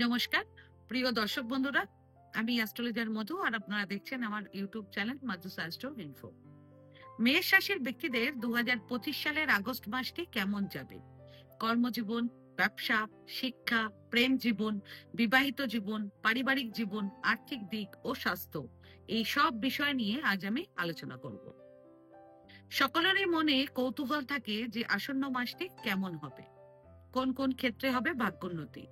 নমস্কার প্রিয় দর্শক বন্ধুরা, আমি অ্যাস্ট্রোলজার মধু আর আপনারা দেখছেন আমার YouTube channel Madhu's astro info. মেষ রাশির ব্যক্তিদের 2025 সালের আগস্ট মাসটি কেমন যাবে? কর্মজীবন, ব্যবসা, শিক্ষা, প্রেম জীবন, বিবাহিত জীবন, পারিবারিক জীবন, আর্থিক দিক ও স্বাস্থ্য, এই সব বিষয় নিয়ে আজ আমি আলোচনা করব। সকলেরই মনে কৌতূহল থাকে যে আসন্ন মাসটি কেমন হবে, কোন কোন ক্ষেত্রে হবে ভাগ্যোন্নতি,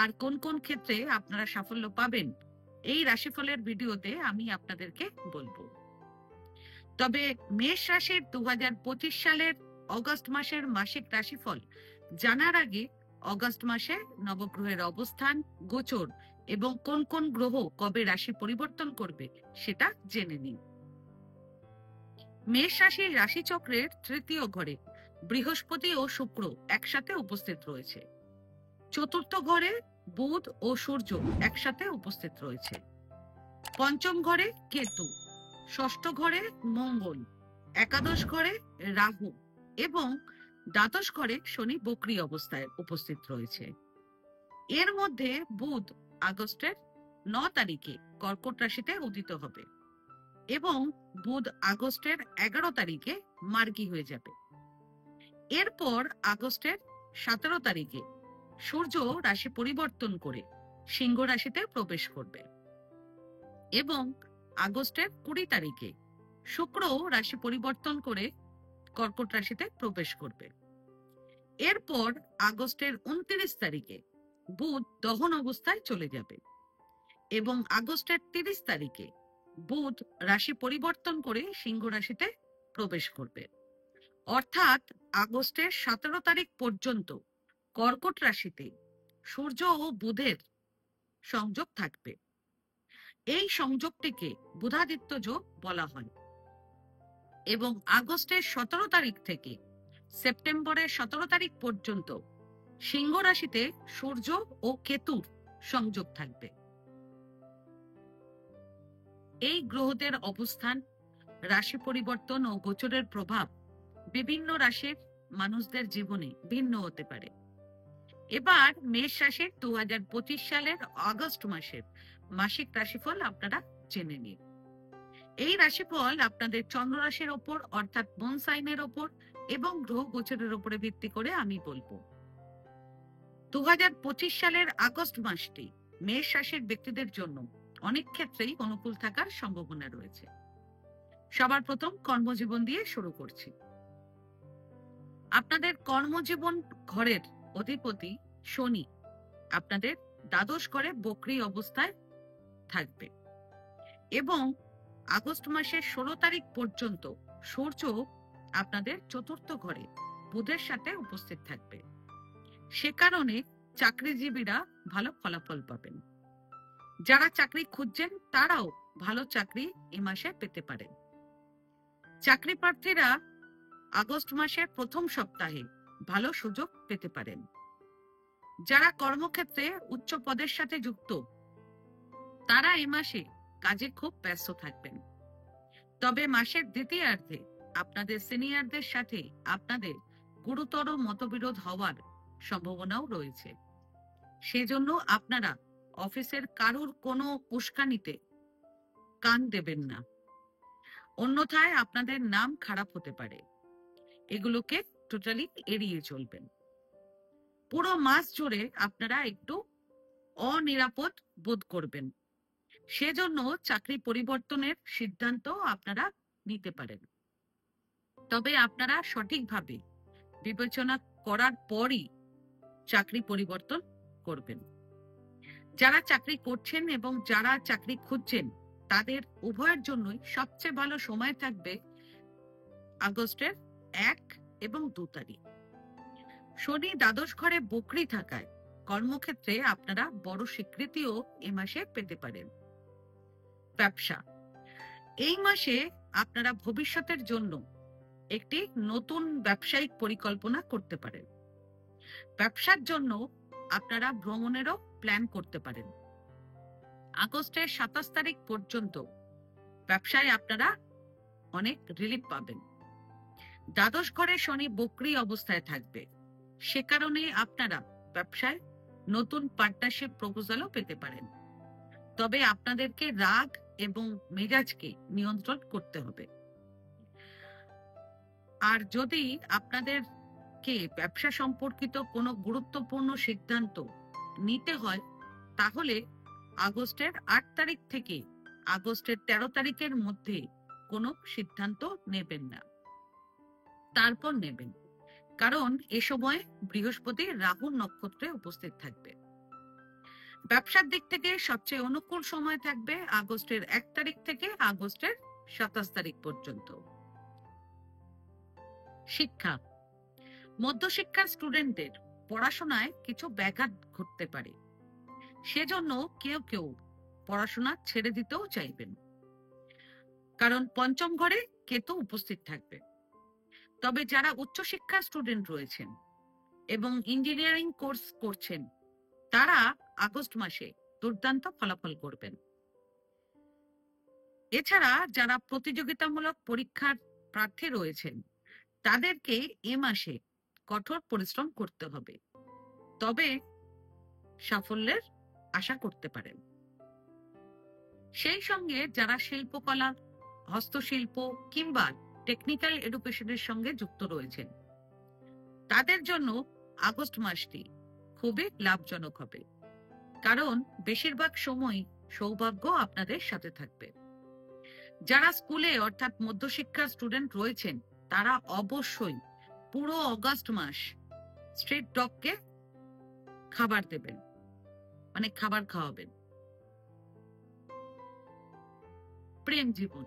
আর কোন কোন ক্ষেত্রে আপনারা সাফল্য পাবেন। এই রাশিফলের ভিডিওতে আমি আপনাদেরকে বলবো। তবে মেষ রাশির 2025 সালের অগস্ট মাসের মাসিক রাশিফল জানার আগে অগস্ট মাসে নবগ্রহের অবস্থান, গোচর এবং কোন কোন গ্রহ কবে রাশি পরিবর্তন করবে সেটা জেনে নিন। মেষ রাশির রাশিচক্রের তৃতীয় ঘরে বৃহস্পতি ও শুক্র একসাথে উপস্থিত রয়েছে। চতুর্থ ঘরে বুধ ও সূর্য একসাথে উপস্থিত রয়েছে। পঞ্চম ঘরে কেতু, ষষ্ঠ ঘরে মঙ্গল, একাদশ ঘরে রাহু এবং দ্বাদশ ঘরে শনি বক্রী অবস্থায় উপস্থিত রয়েছে। এর মধ্যে বুধ আগস্টের 9 তারিখে কর্কট রাশিতে উদিত হবে এবং বুধ আগস্টের 11 তারিখে মার্গী হয়ে যাবে। এরপর আগস্টের 17 তারিখে সূর্য রাশি পরিবর্তন করে সিংহ রাশিতে প্রবেশ করবে এবং আগস্টের 20 তারিখে শুক্র রাশি পরিবর্তন করে কর্কট রাশিতে প্রবেশ করবে। এরপর আগস্টের 29 তারিখে বুধ দহন অবস্থায় চলে যাবে এবং আগস্টের 30 তারিখে বুধ রাশি পরিবর্তন করে সিংহ রাশিতে প্রবেশ করবে। অর্থাৎ আগস্টের 17 তারিখ পর্যন্ত কর্কট রাশিতে সূর্য ও বুধের সংযোগ থাকবে। এই সংযোগটিকে বুধাদিত্য যোগ বলা হয় এবং আগস্টের 17 তারিখ থেকে সেপ্টেম্বরের 17 তারিখ পর্যন্ত সিংহ রাশিতে সূর্য ও কেতুর সংযোগ থাকবে। এই গ্রহদের অবস্থান, রাশি পরিবর্তন ও গোচরের প্রভাব বিভিন্ন রাশির মানুষদের জীবনে ভিন্ন হতে পারে। এবার মেষ রাশির 2025 সালের আগস্ট মাসের মাসিক রাশিফল আপনারা জেনে নিন। এই রাশিফল আপনাদের চন্দ্র রাশির ওপর অর্থাৎ মুন সাইনের ওপর এবং গ্রহ গোচরের উপরে ভিত্তি করে আমি বলবো। 2025 সালের আগস্ট মাসটি মেষ রাশির ব্যক্তিদের জন্য অনেক ক্ষেত্রেই অনুকূল থাকার সম্ভাবনা রয়েছে। সবার প্রথম কর্মজীবন দিয়ে শুরু করছি। আপনাদের কর্মজীবন ঘরের অধিপতি শনি আপনাদের দ্বাদশ ঘরে বক্রী অবস্থায় থাকবে এবং আগস্ট মাসের 16 তারিখ পর্যন্ত সূর্য আপনাদের চতুর্থ ঘরে বুধের সাথে উপস্থিত থাকবে। সে কারণে চাকরিজীবীরা ভালো ফলাফল পাবেন। যারা চাকরি খুঁজছেন তারাও ভালো চাকরি এ মাসে পেতে পারেন। চাকরি প্রার্থীরা আগস্ট মাসের প্রথম সপ্তাহে ভালো সুযোগ পেতে পারেন। যারা কর্মক্ষেত্রে উচ্চ পদের সাথে যুক্ত তারা এ মাসে কাজে খুব ব্যস্ত থাকবেন। তবে মাসের দ্বিতীয়ার্ধে আপনাদের সিনিয়রদের সাথে আপনাদের গুরুতর মতবিরোধ হওয়ার সম্ভাবনাও রয়েছে। সেজন্য আপনারা অফিসের কারুর কোনো উস্কানিতে কান দেবেন না, অন্যথায় আপনাদের নাম খারাপ হতে পারে। এগুলোকে টোটালি এড়িয়ে চলবেন। পুরো মাস জুড়ে আপনারা একটু অনিরাপদ বোধ করবেন, সেজন্য চাকরি পরিবর্তনের সিদ্ধান্ত আপনারা নিতে পারেন। তবে আপনারা সঠিকভাবে বিবেচনা করার পরই চাকরি পরিবর্তন করবেন। যারা চাকরি করছেন এবং যারা চাকরি খুঁজছেন তাদের উভয়ের জন্যই সবচেয়ে ভালো সময় থাকবে আগস্টের 1 এবং 2 তারিখ। শনি দ্বাদশ ঘরে বক্রী থাকায় কর্মক্ষেত্রে আপনারা বড় স্বীকৃতিও এ মাসে পেতে পারেন। ব্যবসা, এই মাসে আপনারা ভবিষ্যতের জন্য একটি নতুন ব্যবসায়িক পরিকল্পনা করতে পারেন। ব্যবসার জন্য আপনারা ভ্রমণেরও প্ল্যান করতে পারেন। আগস্টের 27 তারিখ পর্যন্ত ব্যবসায় আপনারা অনেক রিলিফ পাবেন। দ্বাদশ ঘরে শনি বক্রী অবস্থায় থাকবে, সে কারণে আপনারা ব্যবসায় নতুন পার্টনারশিপ প্রপোজালও পেতে পারেন। তবে আপনাদেরকে রাগ এবং মেজাজকে নিয়ন্ত্রণ করতে হবে। আর যদি আপনাদেরকে ব্যবসা সম্পর্কিত কোনো গুরুত্বপূর্ণ সিদ্ধান্ত নিতে হয়, তাহলে আগস্টের 8 তারিখ থেকে আগস্টের 13 তারিখের মধ্যে কোনো সিদ্ধান্ত নেবেন না, তারপর নেবেন। কারণ এ সময় বৃহস্পতি রাহু নক্ষত্রে উপস্থিত থাকবে। ব্যবসার দিক থেকে সবচেয়ে অনুকূল সময় থাকবে আগস্টের 1 তারিখ থেকে আগস্টের 27 তারিখ পর্যন্ত। শিক্ষা, মধ্যশিক্ষার স্টুডেন্টদের পড়াশোনায় কিছু ব্যাঘাত ঘটতে পারে, সেজন্য কেউ কেউ পড়াশোনা ছেড়ে দিতেও চাইবেন, কারণ পঞ্চম ঘরে কেতু উপস্থিত থাকবে। তবে যারা উচ্চশিক্ষার স্টুডেন্ট রয়েছেন এবং ইঞ্জিনিয়ারিং কোর্স করছেন, তারা আগস্ট মাসে দুর্দান্ত ফলাফল করবেন। এছাড়া যারা প্রতিযোগিতামূলক পরীক্ষার প্রার্থী রয়েছেন, তাদেরকে এ মাসে কঠোর পরিশ্রম করতে হবে, তবে সাফল্যের আশা করতে পারেন। সেই সঙ্গে যারা শিল্পকলা, হস্তশিল্প কিংবা টেকনিক্যাল এডুকেশনের সঙ্গে যুক্ত রয়েছেন, তাদের জন্য আগস্ট মাসটি খুবই লাভজনক হবে, কারণ বেশিরভাগ সময় সৌভাগ্য আপনাদের সাথে থাকবে। যারা স্কুলে অর্থাৎ মধ্যশিক্ষার স্টুডেন্ট রয়েছেন, তারা অবশ্যই পুরো অগাস্ট মাস স্ট্রিট ডগকে খাবার দেবেন, মানে খাবার খাওয়াবেন। প্রেম জীবন,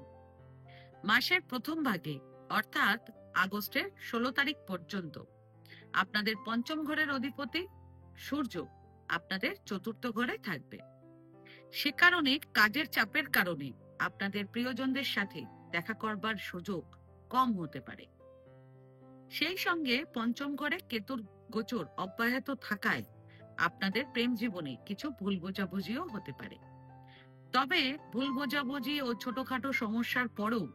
মাসের প্রথম ভাগে অর্থাৎ আগস্টের 16 তারিখ পর্যন্ত আপনাদের পঞ্চম ঘরের অধিপতি সূর্য আপনাদের চতুর্থ ঘরে থাকবে। সে কারণে কাজের চাপের কারণে আপনাদের প্রিয়জনদের সাথে দেখা করবার সুযোগ কম হতে পারে। সেই সঙ্গে পঞ্চম ঘরে কেতুর গোচর অব্যাহত থাকায় আপনাদের প্রেম জীবনে কিছু ভুল বোঝাবুঝিও হতে পারে। তবে ভুল বোঝাবুঝি ও ছোটখাটো সমস্যার পরেও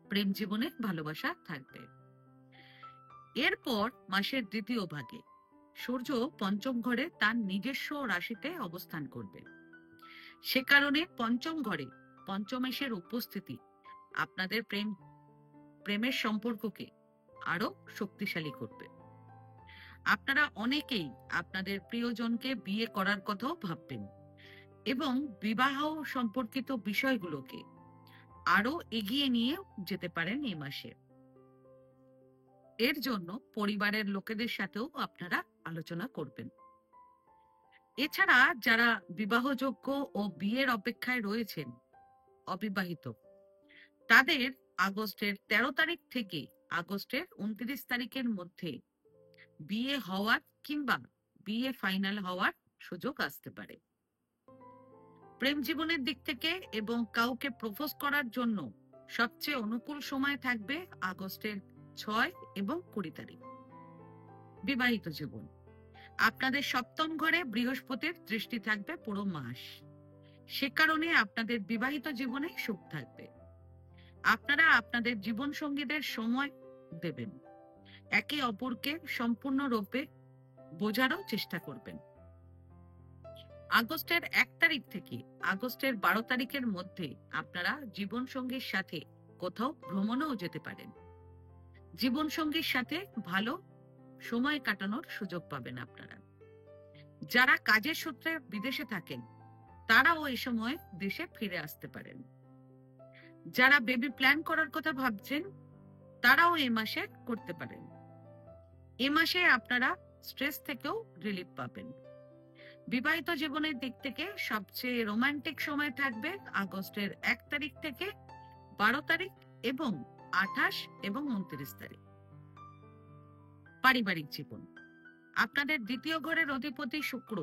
প্রেম জীবনে ভালোবাসা থাকবে। এরপর মাসের দ্বিতীয় ভাগে সূর্য পঞ্চম ঘরে তার নিজস্ব রাশিতে অবস্থান করবে। সে কারণে পঞ্চম ঘরে পঞ্চমেশের উপস্থিতি আপনাদের প্রেমের সম্পর্ককে আরো শক্তিশালী করবে। আপনারা অনেকেই আপনাদের প্রিয়জনকে বিয়ে করার কথাও ভাববেন এবং বিবাহ সম্পর্কিত বিষয়গুলোকে আরো এগিয়ে নিয়ে যেতে পারেন এই মাসে। এর জন্য পরিবারের লোকেদের সাথেও আপনারা আলোচনা করবেন। এছাড়া যারা বিবাহযোগ্য ও বিয়ের অপেক্ষায় রয়েছেন, অবিবাহিত, তাদের আগস্টের 13 তারিখ থেকে আগস্টের 29 তারিখের মধ্যে বিয়ে হওয়ার কিংবা বিয়ে ফাইনাল হওয়ার সুযোগ আসতে পারে। প্রেম জীবনের দিক থেকে এবং কাউকে প্রপোজ করার জন্য সবচেয়ে অনুকূল সময় থাকবে আগস্টের 6 এবং 20 তারিখ। বিবাহিত জীবন, আপনাদের সপ্তম ঘরে বৃহস্পতির দৃষ্টি থাকবে পুরো মাস। সে কারণে আপনাদের বিবাহিত জীবনে সুখ থাকবে। আপনারা আপনাদের জীবন সঙ্গীদের সময় দেবেন, একে অপরকে সম্পূর্ণরূপে বোঝারও চেষ্টা করবেন। আগস্টের 1 তারিখ থেকে আগস্টের 12 তারিখের মধ্যে আপনারা জীবন সঙ্গীর সাথে কোথাও ভ্রমণেও যেতে পারেন। জীবন সঙ্গীর সাথে ভালো সময় কাটানোর সুযোগ পাবেন আপনারা। যারা কাজের সূত্রে বিদেশে থাকেন, তারাও এই সময় দেশে ফিরে আসতে পারেন। যারা বেবি প্ল্যান করার কথা ভাবছেন, তারাও এ মাসে করতে পারেন। এ মাসে আপনারা স্ট্রেস থেকেও রিলিফ পাবেন। বিবাহিত জীবনের দিক থেকে সবচেয়ে রোমান্টিক সময় থাকবে আগস্টের 1 তারিখ থেকে 12 তারিখ এবং 28 এবং 29 তারিখ। পারিবারিক জীবন, আপনাদের দ্বিতীয় ঘরের অধিপতি শুক্র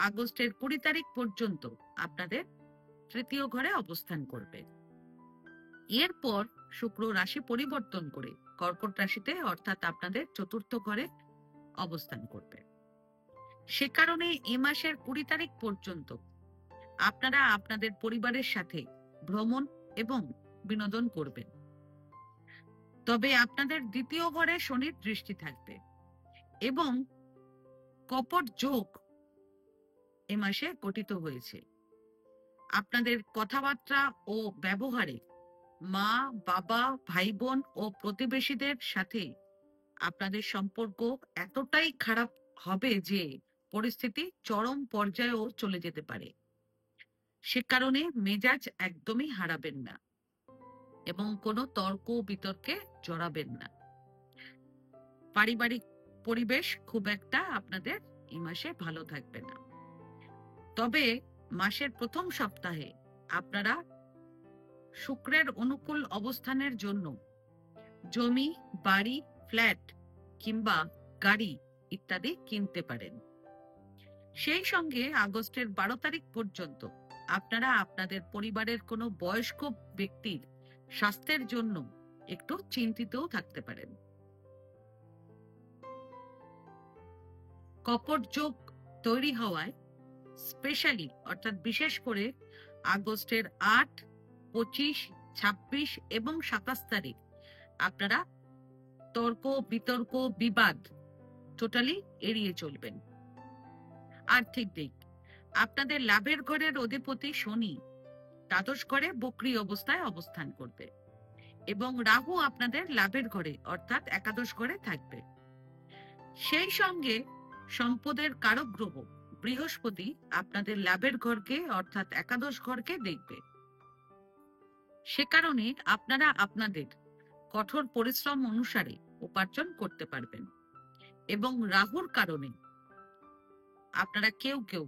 আগস্টের 20 তারিখ পর্যন্ত আপনাদের তৃতীয় ঘরে অবস্থান করবে। এরপর শুক্র রাশি পরিবর্তন করে কর্কট রাশিতে অর্থাৎ আপনাদের চতুর্থ ঘরে অবস্থান করবে। সে কারণে এ মাসের 20 তারিখ পর্যন্ত আপনারা আপনাদের পরিবারের সাথে ভ্রমণ এবং বিনোদন করবেন। তবে আপনাদের দ্বিতীয় ঘরে শনির দৃষ্টি থাকবে এবং কপট যোগ এ মাসে গঠিত হয়েছে। আপনাদের কথাবার্তা ও ব্যবহারে মা, বাবা, ভাই বোন ও প্রতিবেশীদের সাথে আপনাদের সম্পর্ক এতটাই খারাপ হবে যে পরিস্থিতি চরম পর্যায়েও চলে যেতে পারে। সে কারণে মেজাজ একদমই হারাবেন না এবং কোনো তর্ক বিতর্কে জড়াবেন না। পারিবারিক পরিবেশ খুব একটা আপনাদের এই মাসে ভালো থাকবে না। তবে মাসের প্রথম সপ্তাহে আপনারা শুক্রের অনুকূল অবস্থানের জন্য জমি, বাড়ি, ফ্ল্যাট কিংবা গাড়ি ইত্যাদি কিনতে পারেন। সেই সঙ্গে আগস্টের 12 তারিখ পর্যন্ত আপনারা আপনাদের পরিবারের কোনো বয়স্ক ব্যক্তির স্বাস্থ্যের জন্য একটু চিন্তিতও থাকতে পারেন। কপট যোগ তৈরি হওয়ায় স্পেশালি অর্থাৎ বিশেষ করে আগস্টের 8, 25, 26 এবং 27 তারিখ আপনারা তর্ক, বিতর্ক, বিবাদ টোটালি এড়িয়ে চলবেন। আর্থিক দিক, আপনাদের লাভের ঘরের অধিপতি শনি দ্বাদশ ঘরে বক্রী অবস্থায় অবস্থান করবে এবং রাহু আপনাদের লাভের ঘরে অর্থাৎ একাদশ ঘরে থাকবে। সেই সঙ্গে সম্পদের কারক গ্রহ বৃহস্পতি আপনাদের লাভের ঘরকে অর্থাৎ একাদশ ঘরকে দেখবে। সে কারণে আপনারা আপনাদের কঠোর পরিশ্রম অনুসারে উপার্জন করতে পারবেন এবং রাহুর কারণে আপনারা কেউ কেউ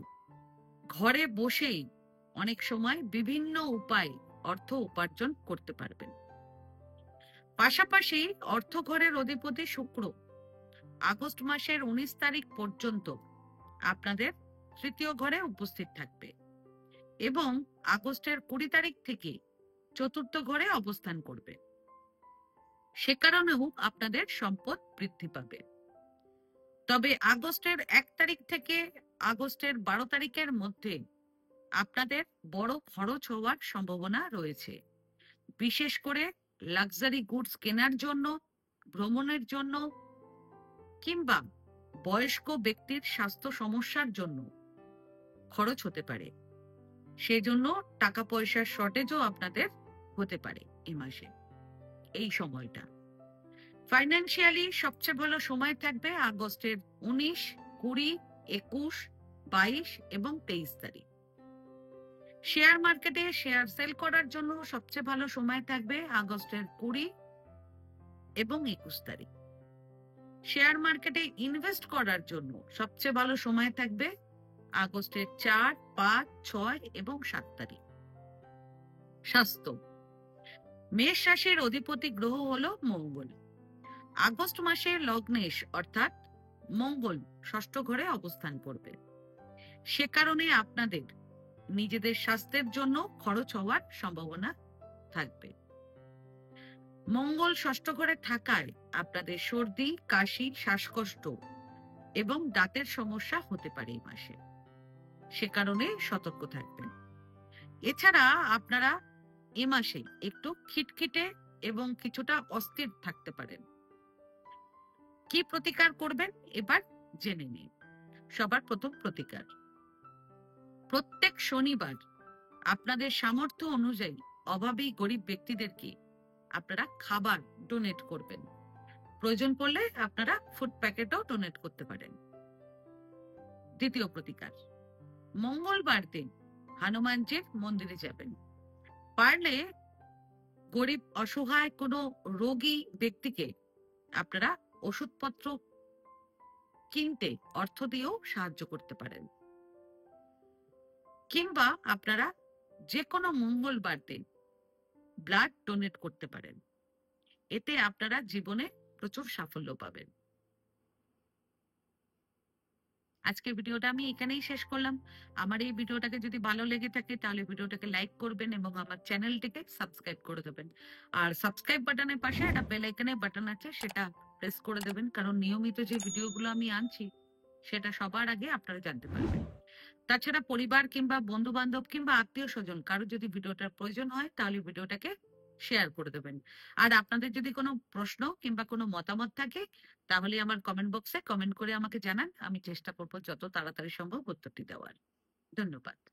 ঘরে বসেই অনেক সময় বিভিন্ন উপায়ে অর্থ উপার্জন করতে পারবেন। পাশাপাশি অর্থ ঘরের অধিপতি শুক্র আগস্ট মাসের 19 তারিখ পর্যন্ত আপনাদের তৃতীয় ঘরে উপস্থিত থাকবে এবং আগস্টের 20 তারিখ থেকে চতুর্থ ঘরে অবস্থান করবে। সে কারণেও আপনাদের সম্পদ বৃদ্ধি পাবে। তবে আগস্টের 1 তারিখ থেকে আগস্টের 12 তারিখের মধ্যে আপনাদের বড় খরচ হওয়ার সম্ভাবনা রয়েছে, বিশেষ করে লাক্সারি গুডস কেনার জন্য, ভ্রমণের জন্য কিংবা বয়স্ক ব্যক্তির স্বাস্থ্য সমস্যার জন্য খরচ হতে পারে। সেজন্য টাকা পয়সার শর্টেজও আপনাদের হতে পারে এই মাসে, এই সময়টা। ফাইন্যান্সিয়ালি সবচেয়ে ভালো সময় থাকবে আগস্টের 19, 20, 21, 22 এবং 23 তারিখ। শেয়ার মার্কেটে শেয়ার সেল করার জন্য সবচেয়ে ভালো সময় থাকবে আগস্টের 20 এবং 21 তারিখ। শেয়ার মার্কেটে ইনভেস্ট করার জন্য সবচেয়ে ভালো সময় থাকবে আগস্টের 4, 5, 6 এবং 7 তারিখ। স্বাস্থ্য, মেষ রাশির অধিপতি গ্রহ হলো মঙ্গল। আগস্ট মাসে লগ্নেশ অর্থাৎ মঙ্গল ষষ্ঠ ঘরে অবস্থান করবে। সে কারণে আপনাদের নিজেদের স্বাস্থ্যের জন্য খরচ হওয়ার সম্ভাবনা থাকবে। মঙ্গল ষষ্ঠ ঘরে থাকায় আপনাদের সর্দি, কাশি, শ্বাসকষ্ট এবং দাঁতের সমস্যা হতে পারে এই মাসে। সে কারণে সতর্ক থাকবেন। এছাড়া আপনারা এ মাসে একটু খিটখিটে এবং কিছুটা অস্থির থাকতে পারেন। কি প্রতিকার করবেন এবার জেনে নিন। সবার প্রথম প্রতিকার, প্রত্যেক শনিবার আপনাদের সামর্থ্য অনুযায়ী অভাবী গরিব ব্যক্তিদেরকে আপনারা খাবার ডোনেট করবেন। প্রয়োজন পড়লে আপনারা ফুড প্যাকেটও ডোনেট করতে পারেন। দ্বিতীয় প্রতিকার, মঙ্গলবার দিন হনুমানজির মন্দিরে যাবেন। পারলে গরিব অসহায় কোনো রোগী ব্যক্তিকে আপনারা ওষুধপত্র কিনতে অর্থ দিয়েও সাহায্য করতে পারেন। কিংবা আপনারা যে কোনো মঙ্গলবার দিন ব্লাড ডোনেট করতে পারেন। এতে আপনারা জীবনে প্রচুর সাফল্য পাবেন। আজকের ভিডিওটা আমি এখানেই শেষ করলাম। আমার এই ভিডিওটাকে যদি ভালো লেগে থাকে তাহলে ভিডিওটাকে লাইক করবেন এবং আমার চ্যানেলটিকে সাবস্ক্রাইব করে দেবেন। আর সাবস্ক্রাইব বাটনের পাশে একটা বেল আইকনের বাটন আছে, সেটা প্রেস করে দেবেন, কারণ নিয়মিত যে ভিডিওগুলো আমি আনছি সেটা সবার আগে আপনারা জানতে পারবেন। তাছাড়া পরিবার কিংবা বন্ধু বান্ধব কিংবা আত্মীয় স্বজন কারো যদি ভিডিওটার প্রয়োজন হয় তাহলে ভিডিওটাকে শেয়ার করে দেবেন। আর আপনাদের যদি কোনো প্রশ্ন কিংবা কোনো মতামত থাকে তাহলে আমার কমেন্ট বক্সে কমেন্ট করে আমাকে জানান, আমি চেষ্টা করবো যত তাড়াতাড়ি সম্ভব উত্তরটি দেওয়ার। ধন্যবাদ।